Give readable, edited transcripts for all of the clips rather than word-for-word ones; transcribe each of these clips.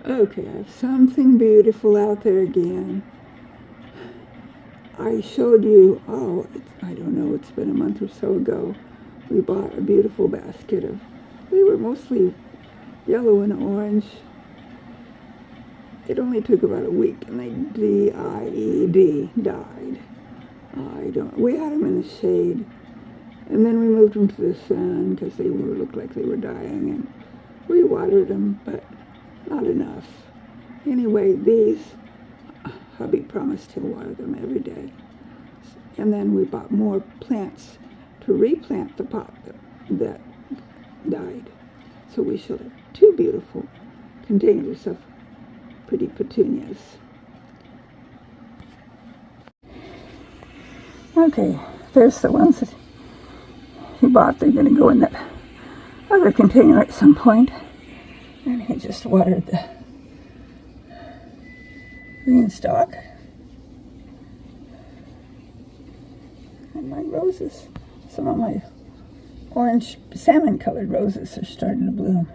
Okay, I have something beautiful out there again. I showed you, I don't know, it's been a month or so ago. We bought a beautiful basket of, they were mostly yellow and orange. It only took about a week and they died. We had them in the shade. And then we moved them to the sun because they looked like they were dying, and we watered them, but not enough. Anyway, these, hubby promised he'll water them every day. And then we bought more plants to replant the pot that died. So we shall have 2 beautiful containers of pretty petunias. Okay, there's the ones that he bought. They're going to go in that other container at some point. And he just watered the green stalk. And my roses, some of my orange salmon-colored roses are starting to bloom.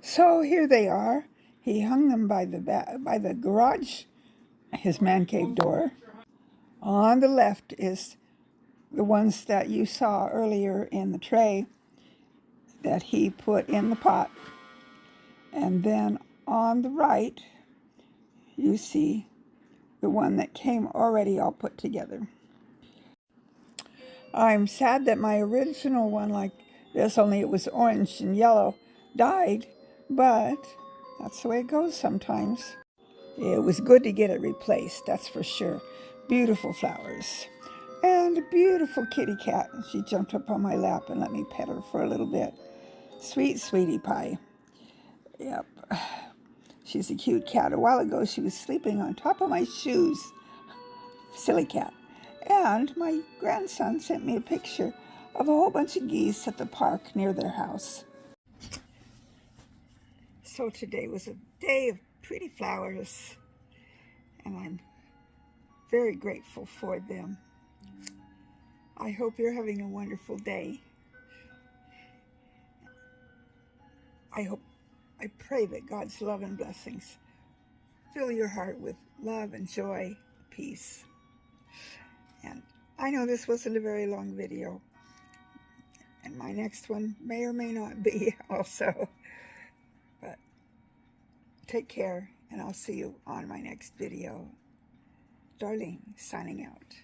So here they are. He hung them by the garage, his man cave door. On the left is the ones that you saw earlier in the tray that he put in the pot. And then on the right, you see the one that came already all put together. I'm sad that my original one like this, only it was orange and yellow, died, but that's the way it goes sometimes. It was good to get it replaced, that's for sure. Beautiful flowers. And a beautiful kitty cat. She jumped up on my lap and let me pet her for a little bit. Sweet sweetie pie. Yep. She's a cute cat. A while ago, she was sleeping on top of my shoes. Silly cat. And my grandson sent me a picture of a whole bunch of geese at the park near their house. So today was a day of pretty flowers, and I'm very grateful for them. I hope you're having a wonderful day. I pray that God's love and blessings fill your heart with love and joy, peace. And I know this wasn't a very long video, and my next one may or may not be also. But take care, and I'll see you on my next video. Darlene, signing out.